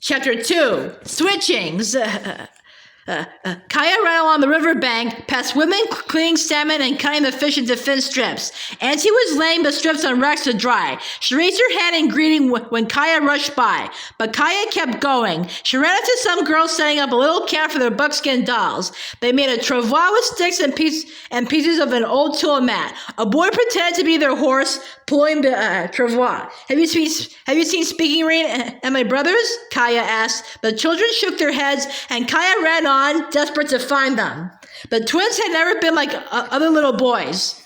Chapter 2, Switchings. Kaya ran along the riverbank, past women cleaning salmon and cutting the fish into thin strips. Auntie was laying the strips on racks to dry. She raised her hand in greeting when Kaya rushed by, but Kaya kept going. She ran into some girls setting up a little camp for their buckskin dolls. They made a travois with sticks and pieces of an old tool mat. A boy pretended to be their horse, pulling the travois. Have you seen Speaking Rain and my brothers? Kaya asked. The children shook their heads, and Kaya ran on, desperate to find them. The twins had never been like other little boys.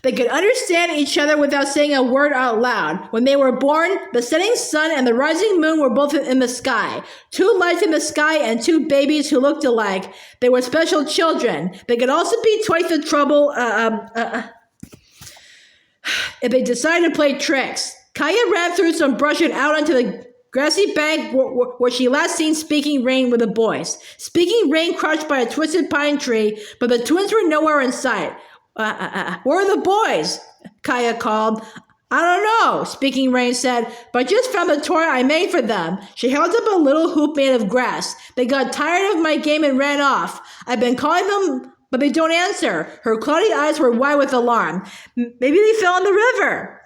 They could understand each other without saying a word out loud. When they were born, the setting sun and the rising moon were both in the sky. Two lights in the sky and two babies who looked alike. They were special children. They could also be twice the trouble if they decided to play tricks. Kaya ran through some brush and out onto the grassy bank where she last seen Speaking Rain with the boys. Speaking Rain crouched by a twisted pine tree, but the twins were nowhere in sight. Where are the boys? Kaya called. I don't know, Speaking Rain said, but I just found the toy I made for them. She held up a little hoop made of grass. They got tired of my game and ran off. I've been calling them, but they don't answer. Her cloudy eyes were wide with alarm. Maybe they fell in the river.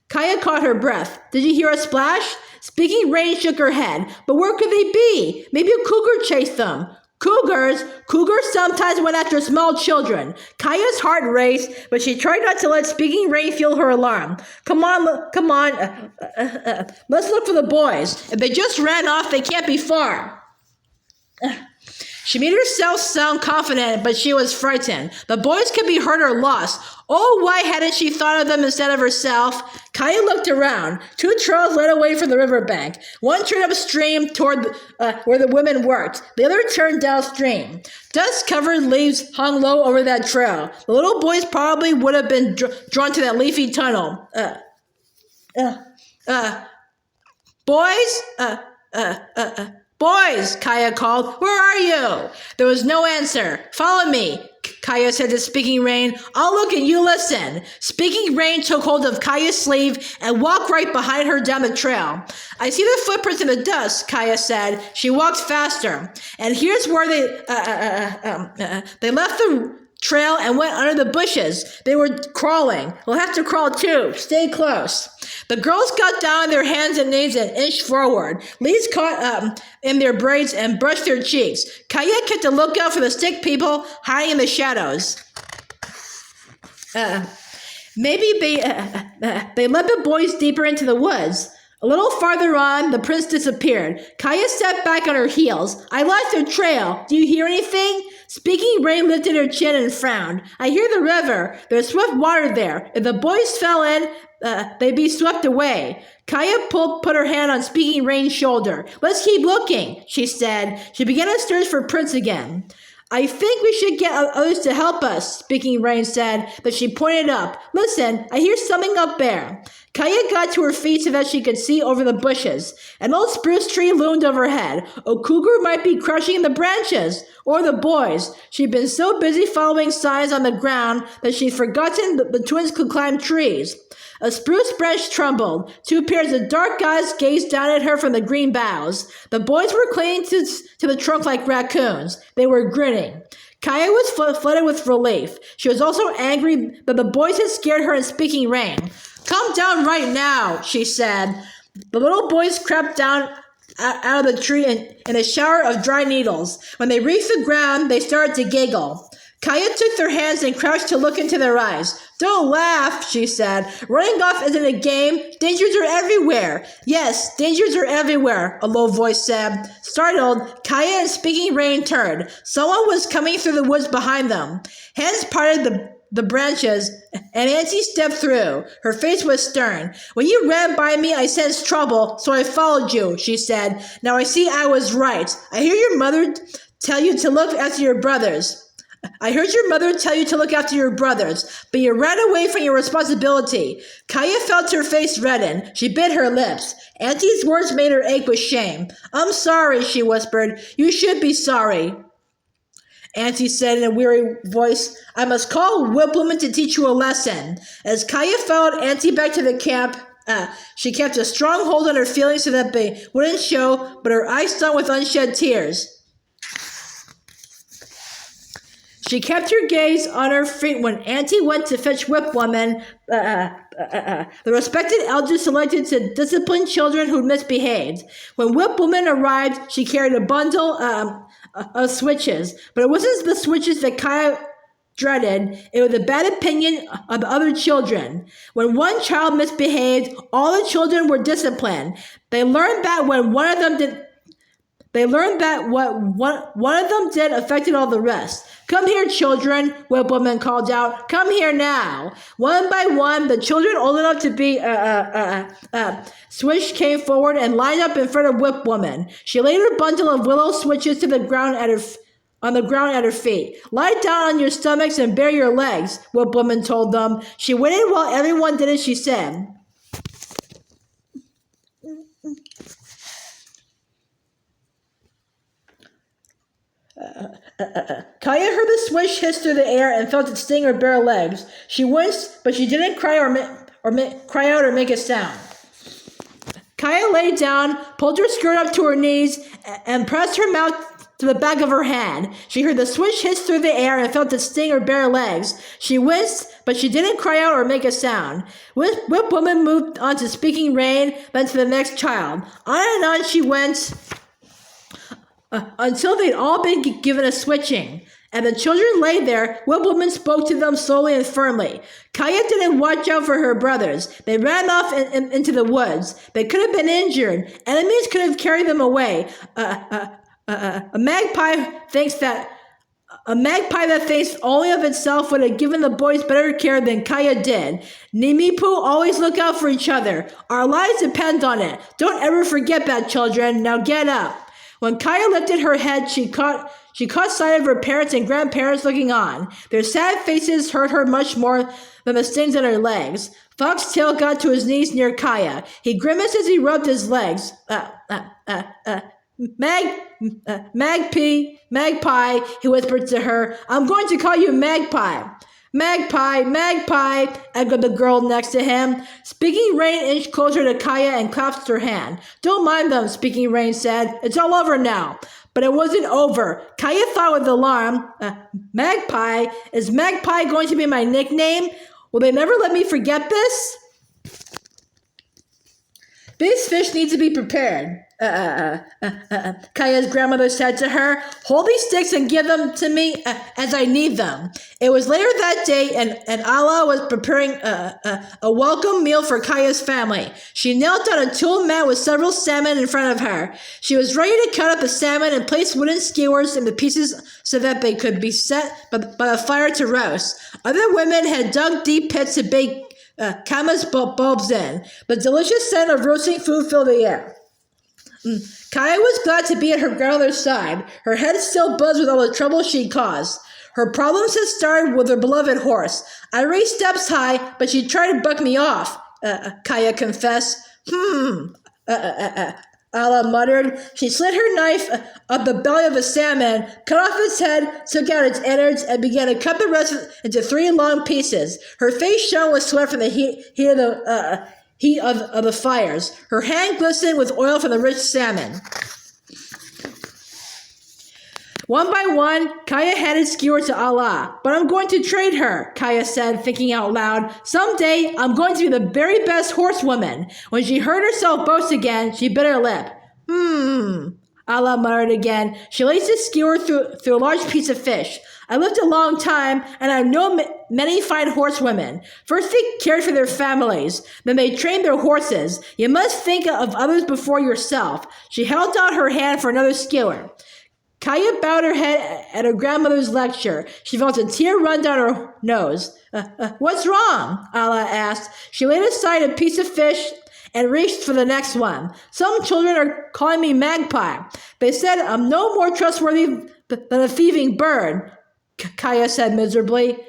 Kaya caught her breath. Did you hear a splash? Speaking Rain shook her head. But where could they be? Maybe a cougar chased them. Cougars sometimes went after small children. Kaya's heart raced, but she tried not to let Speaking Rain feel her alarm. Come on. Let's look for the boys. If they just ran off, they can't be far. She made herself sound confident, but she was frightened. The boys could be hurt or lost. Oh, why hadn't she thought of them instead of herself? Kaya looked around. Two trails led away from the riverbank. One turned upstream toward where the women worked. The other turned downstream. Dust-covered leaves hung low over that trail. The little boys probably would have been drawn to that leafy tunnel. Boys, Kaya called. Where are you? There was no answer. Follow me, Kaya said to Speaking Rain. I'll look and you listen. Speaking Rain took hold of Kaya's sleeve and walked right behind her down the trail. I see the footprints in the dust, Kaya said. She walked faster. And here's where they left the trail and went under the bushes. They were crawling. We'll have to crawl too. Stay close. The girls got down on their hands and knees and inched forward. Leaves caught in their braids and brushed their cheeks. Kaya kept a lookout for the stick people hiding in the shadows. Maybe they led the boys deeper into the woods. A little farther on, the prince disappeared. Kaya stepped back on her heels. I lost their trail. Do you hear anything? Speaking Rain lifted her chin and frowned. I hear the river. There's swift water there. If the boys fell in, they'd be swept away. Kaya put her hand on Speaking Rain's shoulder. Let's keep looking, she said. She began to search for Prince again. I think we should get others to help us, Speaking Rain said, but she pointed up. Listen, I hear something up there. Kaya got to her feet so that she could see over the bushes. An old spruce tree loomed overhead. A cougar might be crushing the branches. Or the boys. She'd been so busy following signs on the ground that she'd forgotten that the twins could climb trees. A spruce branch trembled. Two pairs of dark eyes gazed down at her from the green boughs. The boys were clinging to the trunk like raccoons. They were grinning. Kaya was flooded with relief. She was also angry that the boys had scared her in Speaking Rain. Come down right now, she said. The little boys crept down out of the tree in a shower of dry needles. When they reached the ground, they started to giggle. Kaya took their hands and crouched to look into their eyes. Don't laugh, she said. Running off isn't a game. Dangers are everywhere. Yes, dangers are everywhere, a low voice said. Startled, Kaya and Speaking Rain turned. Someone was coming through the woods behind them. Hands parted the branches, and Auntie stepped through. Her face was stern. When you ran by me, I sensed trouble, so I followed you, she said. Now I see I was right. I hear your mother tell you to look after your brothers. I heard your mother tell you to look after your brothers, but you ran away from your responsibility. Kaya felt her face redden. She bit her lips. Auntie's words made her ache with shame. I'm sorry, she whispered. You should be sorry. Auntie said in a weary voice, I must call a whipwoman to teach you a lesson. As Kaya followed Auntie back to the camp, She kept a strong hold on her feelings so that they wouldn't show, but her eyes shone with unshed tears. She kept her gaze on her feet when Auntie went to fetch whip woman. The respected elders selected to discipline children who misbehaved. When whip woman arrived, she carried a bundle of switches, but it wasn't the switches that Kaya dreaded. It was the bad opinion of the other children. When one child misbehaved, all the children were disciplined. They learned that when one of them did. They learned that what one of them did affected all the rest. "Come here, children," Whip Woman called out. "Come here now." One by one, the children old enough to be Swish came forward and lined up in front of Whip Woman. She laid her bundle of willow switches to the ground on the ground at her feet. "Lie down on your stomachs and bare your legs," Whip Woman told them. She waited while everyone did as she said. Kaya heard the swish hiss through the air and felt it sting her bare legs. She winced, but she didn't cry cry out or make a sound. Kaya lay down, pulled her skirt up to her knees, and pressed her mouth to the back of her hand. She heard the swish hiss through the air and felt it sting her bare legs. She winced, but she didn't cry out or make a sound. Whip Woman moved on to Speaking Rain, then to the next child. On and on she went until they'd all been given a switching. And the children lay there. Whip Woman spoke to them slowly and firmly. Kaya didn't watch out for her brothers. They ran off into the woods. They could have been injured. Enemies could have carried them away. A magpie that thinks only of itself would have given the boys better care than Kaya did. Nimipu always look out for each other. Our lives depend on it. Don't ever forget that, children. Now get up. When Kaya lifted her head, she caught sight of her parents and grandparents looking on. Their sad faces hurt her much more than the stings on her legs. Foxtail got to his knees near Kaya. He grimaced as he rubbed his legs. Magpie, he whispered to her. "I'm going to call you Magpie." Magpie, echoed the girl next to him. Speaking Rain inched closer to Kaya and clasped her hand. "Don't mind them," Speaking Rain said. "It's all over now." But it wasn't over. Kaya thought with alarm, Magpie? Is Magpie going to be my nickname? Will they never let me forget this? This fish needs to be prepared. Kaya's grandmother said to her, "Hold these sticks and give them to me as I need them." It was later that day, and Allah was preparing a welcome meal for Kaya's family. She knelt on a tool mat with several salmon in front of her. She was ready to cut up the salmon and place wooden skewers into pieces so that they could be set by the fire to roast. Other women had dug deep pits to bake camas bulbs in. The delicious scent of roasting food filled the air. Kaya was glad to be at her grandmother's side. Her head still buzzed with all the trouble she'd caused. Her problems had started with her beloved horse. "I raced steps high, but she tried to buck me off," Kaya confessed. Allah muttered. She slid her knife up the belly of the salmon, cut off its head, took out its innards, and began to cut the rest into 3 long pieces. Her face shone with sweat from the heat of the fires. Her hand glistened with oil from the rich salmon. One by one, Kaya handed skewer to Allah. "But I'm going to trade her," Kaya said, thinking out loud. "Someday, I'm going to be the very best horsewoman." When she heard herself boast again, she bit her lip. Allah muttered again. She laced the skewer through a large piece of fish. "I lived a long time, and I know many fine horsewomen. First they cared for their families, then they trained their horses. You must think of others before yourself." She held out her hand for another skewer. Kaya bowed her head at her grandmother's lecture. She felt a tear run down her nose. What's wrong?" Allah asked. She laid aside a piece of fish and reached for the next one. "Some children are calling me Magpie. They said I'm no more trustworthy than a thieving bird," Kaya said miserably.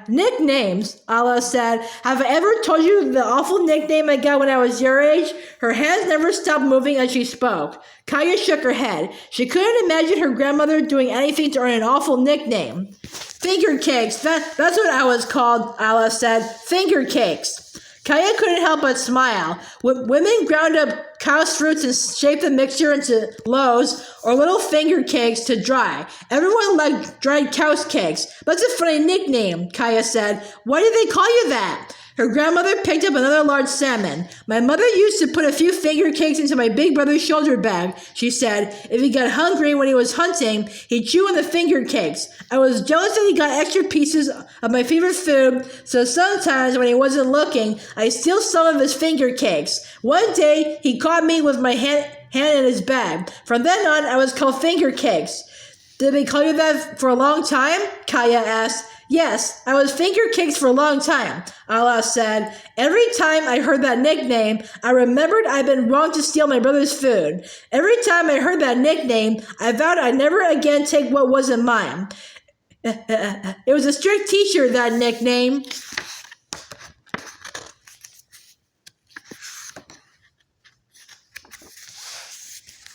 Nicknames, Allah said. "Have I ever told you the awful nickname I got when I was your age?" Her hands never stopped moving as she spoke. Kaya shook her head. She couldn't imagine her grandmother doing anything to earn an awful nickname. Finger cakes. That's what I was called, Ala said. Finger cakes. Kaya couldn't help but smile. Women ground up cow's fruits and shaped the mixture into loaves or little finger cakes to dry. Everyone liked dried cow's cakes. That's a funny nickname, Kaya said. Why did they call you that? Her grandmother picked up another large salmon. My mother used to put a few finger cakes into my big brother's shoulder bag, she said. If he got hungry when he was hunting, he'd chew on the finger cakes. I was jealous that he got extra pieces of my favorite food, so sometimes when he wasn't looking, I'd steal some of his finger cakes. One day, he caught me with my hand in his bag. From then on, I was called Finger Cakes. Did they call you that for a long time? Kaya asked. Yes, I was Finger Cakes for a long time, Allah said. Every time I heard that nickname, I remembered I'd been wrong to steal my brother's food. Every time I heard that nickname, I vowed I'd never again take what wasn't mine. It was a strict teacher, that nickname.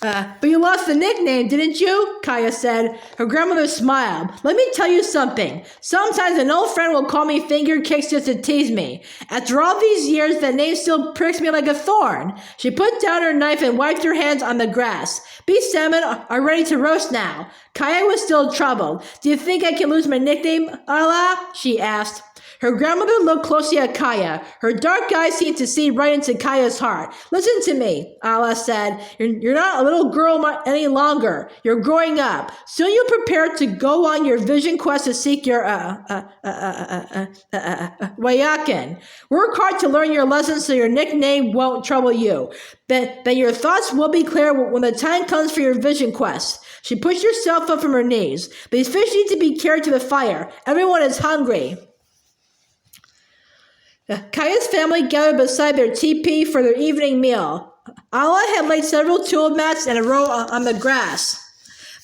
But you lost the nickname, didn't you? Kaya said. Her grandmother smiled. Let me tell you something. Sometimes an old friend will call me Finger Cakes just to tease me. After all these years, that name still pricks me like a thorn. She put down her knife and wiped her hands on the grass. Beef salmon are ready to roast now. Kaya was still troubled. Do you think I can lose my nickname, Allah? She asked. Her grandmother looked closely at Kaya. Her dark eyes seemed to see right into Kaya's heart. Listen to me, Allah said. You're not a little girl any longer. You're growing up. Soon you'll prepare to go on your vision quest to seek your wayakin. Work hard to learn your lessons so your nickname won't trouble you. Then your thoughts will be clear when the time comes for your vision quest. She pushed herself up from her knees. These fish need to be carried to the fire. Everyone is hungry. Kaya's family gathered beside their teepee for their evening meal. Allah had laid several tool mats in a row on the grass.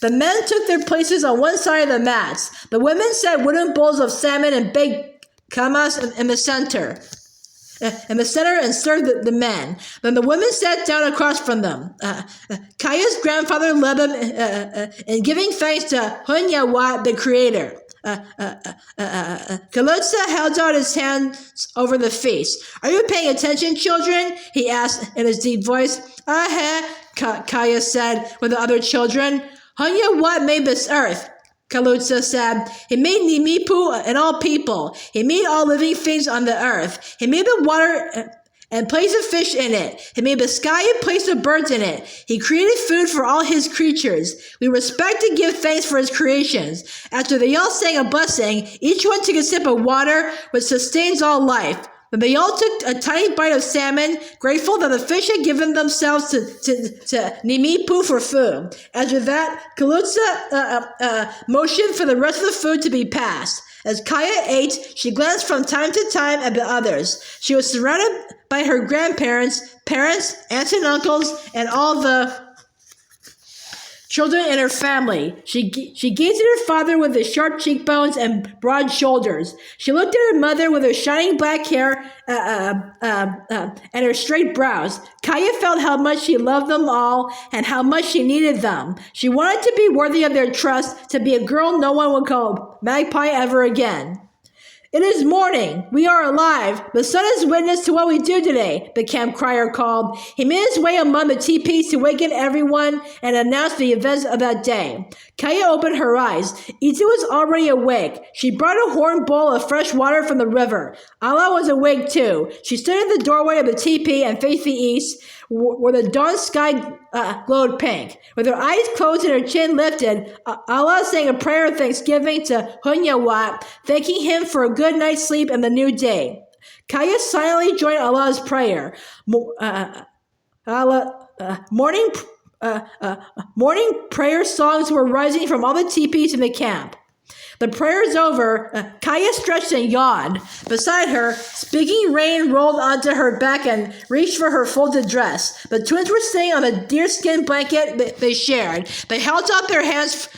The men took their places on one side of the mats. The women set wooden bowls of salmon and baked kamas in the center. And served the men. Then the women sat down across from them. Kaya's grandfather led them in giving thanks to Hunyawat, the Creator. Kalutsa held out his hands over the feast. Are you paying attention, children? He asked in his deep voice. Kaya said with the other children. Hunyawat made this earth. Kalutsa said, He made Nimipu and all people. He made all living things on the earth. He made the water and placed a fish in it. He made the sky and placed the birds in it. He created food for all his creatures. We respect and give thanks for his creations. After they all sang a blessing, each one took a sip of water, which sustains all life. Then they all took a tiny bite of salmon, grateful that the fish had given themselves to Nimipu for food. After that, Kalutsa motioned for the rest of the food to be passed. As Kaya ate, she glanced from time to time at the others. She was surrounded by her grandparents, parents, aunts and uncles, and all the children in her family. She gazed at her father with his sharp cheekbones and broad shoulders. She looked at her mother with her shining black hair and her straight brows. Kaya felt how much she loved them all and how much she needed them. She wanted to be worthy of their trust, to be a girl no one would call Magpie ever again. It is morning. We are alive. The sun is witness to what we do today, the camp crier called. He made his way among the teepees to waken everyone and announce the events of that day. Kaya opened her eyes. Ita was already awake. She brought a horn bowl of fresh water from the river. Allah was awake too. She stood in the doorway of the teepee and faced the east, where the dawn sky glowed pink. With her eyes closed and her chin lifted, Allah sang a prayer of thanksgiving to Hunyawat, thanking him for a good night's sleep and the new day. Kaya silently joined Allah's prayer. Morning prayer songs were rising from all the teepees in the camp. The prayers over, Kaya stretched and yawned. Beside her, speaking rain rolled onto her back and reached for her folded dress. The twins were sitting on the deerskin blanket they shared. They held out their hands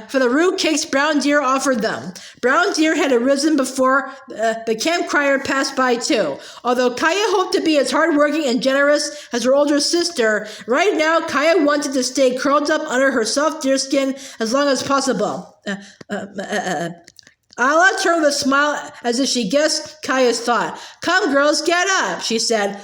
for the rude cakes Brown Deer offered them. Brown Deer had arisen before the camp crier passed by too. Although Kaya hoped to be as hardworking and generous as her older sister, right now Kaya wanted to stay curled up under her soft deerskin as long as possible. Ala turned with a smile as if she guessed Kaya's thought. Come, girls, get up, she said.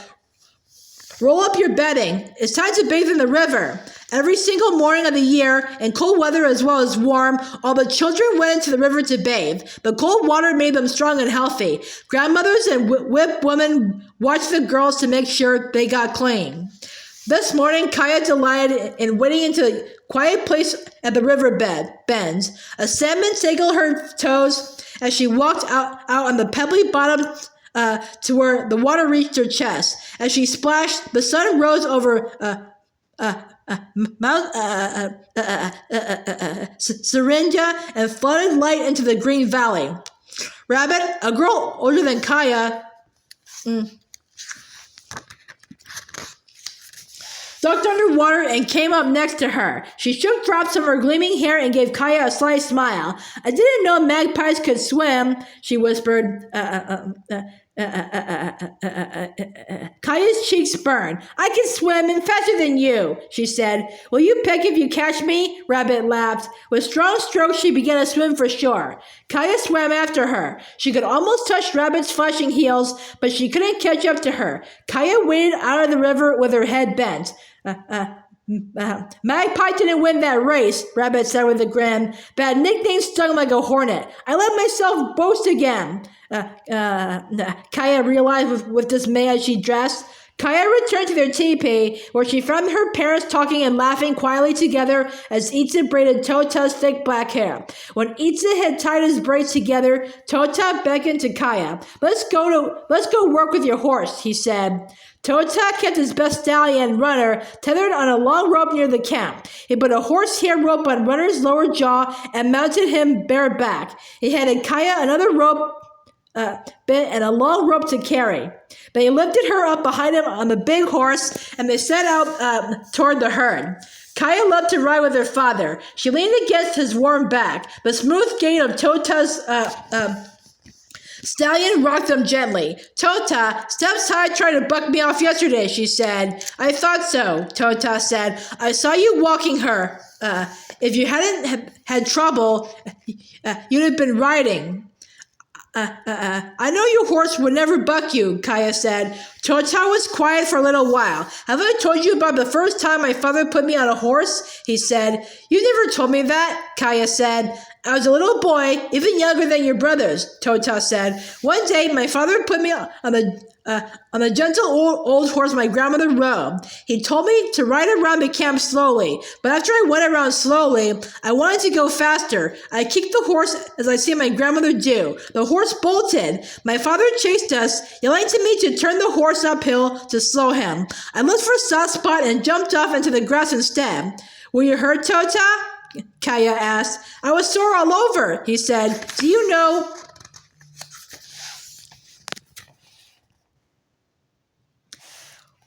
Roll up your bedding. It's time to bathe in the river. Every single morning of the year, in cold weather as well as warm, all the children went into the river to bathe. The cold water made them strong and healthy. Grandmothers and whip women watched the girls to make sure they got clean. This morning, Kaya delighted in wading into a quiet place at the river bends. A salmon tickled her toes as she walked out on the pebbly bottom to where the water reached her chest. As she splashed, the sun rose over Mount Syringa and flooded light into the green valley. Rabbit, a girl older than Kaya, ducked underwater and came up next to her. She shook drops of her gleaming hair and gave Kaya a sly smile. I didn't know magpies could swim, she whispered. Kaya's cheeks burned. I can swim and faster than you, she said. Will you peck if you catch me? Rabbit laughed. With strong strokes, she began to swim for shore. Kaya swam after her. She could almost touch Rabbit's flashing heels, but she couldn't catch up to her. Kaya waded out of the river with her head bent. Magpie didn't win that race, Rabbit said with a grin. That nickname stung like a hornet. I let myself boast again. Kaya realized with dismay as she dressed. Kaya returned to their teepee, where she found her parents talking and laughing quietly together as Itza braided Tota's thick black hair. When Itza had tied his braids together, Tota beckoned to Kaya. Let's go work with your horse, he said. Tota kept his best stallion, Runner, tethered on a long rope near the camp. He put a horsehair rope on Runner's lower jaw and mounted him bareback. He handed Kaya another rope bit and a long rope to carry. They lifted her up behind him on the big horse, and they set out toward the herd. Kaya loved to ride with her father. She leaned against his warm back. The smooth gait of Tota's stallion rocked them gently. Tota, Steps High tried to buck me off yesterday, she said. I thought so, Tota said. I saw you walking her. If you hadn't had trouble, you'd have been riding. I know your horse would never buck you, Kaya said. Tota was quiet for a little while. Have I told you about the first time my father put me on a horse? He said. You never told me that, Kaya said. I was a little boy, even younger than your brothers, Tota said. One day, my father put me on the gentle old horse my grandmother rode. He told me to ride around the camp slowly, but after I went around slowly, I wanted to go faster. I kicked the horse as I see my grandmother do. The horse bolted. My father chased us, yelling to me to turn the horse uphill to slow him. I looked for a soft spot and jumped off into the grass instead. Were you hurt, Tota? Kaya asked. I was sore all over, he said. Do you know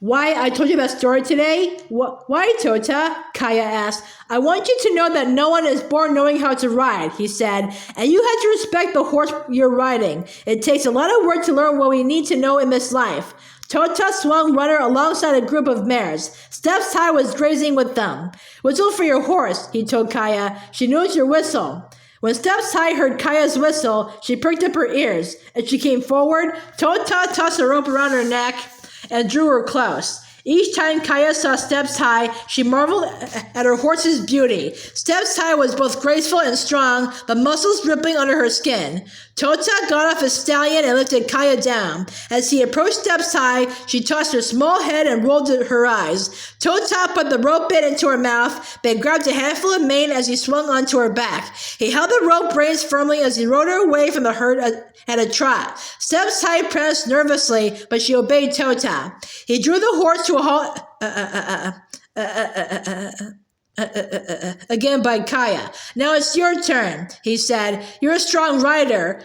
why I told you that story today? Why, Tota? Kaya asked. I want you to know that no one is born knowing how to ride, he said, and you have to respect the horse you're riding. It takes a lot of work to learn what we need to know in this life. Tota swung Runner alongside a group of mares. Steps High was grazing with them. Whistle for your horse, he told Kaya. She knows your whistle. When Steps High heard Kaya's whistle, she pricked up her ears. As she came forward, Tota tossed a rope around her neck and drew her close. Each time Kaya saw Steps High, she marveled at her horse's beauty. Steps High was both graceful and strong, the muscles rippling under her skin. Tota got off his stallion and lifted Kaya down. As he approached Steps High, she tossed her small head and rolled her eyes. Tota put the rope bit into her mouth, then grabbed a handful of mane as he swung onto her back. He held the rope reins firmly as he rode her away from the herd at a trot. Steps High pranced nervously, but she obeyed Tota. He drew the horse to a halt again by Kaya. Now it's your turn, he said. You're a strong rider.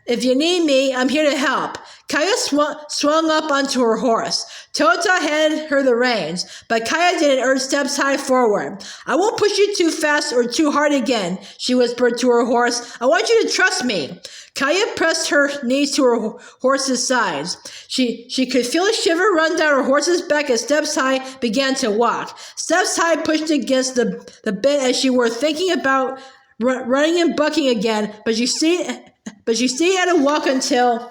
If you need me, I'm here to help. Kaya swung up onto her horse. Tota handed her the reins, but Kaya didn't urge Steps High forward. I won't push you too fast or too hard again, she whispered to her horse. I want you to trust me. Kaya pressed her knees to her horse's sides. She could feel a shiver run down her horse's back as Steps High began to walk. Steps High pushed against the bit as she were thinking about running and bucking again, but she stayed but she stayed at a walk until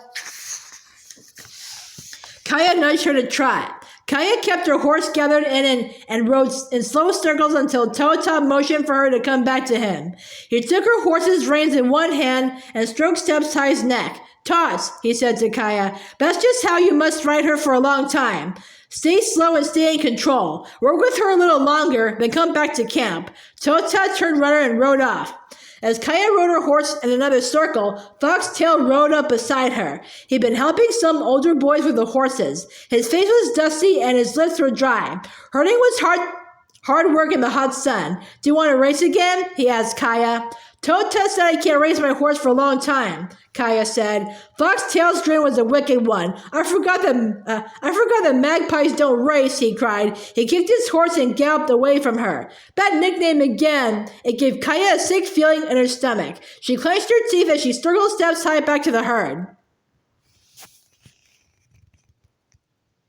Kaya nudged her to trot. Kaya kept her horse gathered in and rode in slow circles until Tota motioned for her to come back to him. He took her horse's reins in one hand and stroked Step-Side's neck. Tots, he said to Kaya, that's just how you must ride her for a long time. Stay slow and stay in control. Work with her a little longer, then come back to camp. Tota turned runner and rode off. As Kaya rode her horse in another circle, Foxtail rode up beside her. He'd been helping some older boys with the horses. His face was dusty and his lips were dry. Herding was hard work in the hot sun. Do you want to race again? He asked Kaya. Tota said I can't race my horse for a long time, Kaya said. Foxtail's grin was a wicked one. I forgot that magpies don't race, he cried. He kicked his horse and galloped away from her. That nickname again. It gave Kaya a sick feeling in her stomach. She clenched her teeth as she struggled Step-Side back to the herd.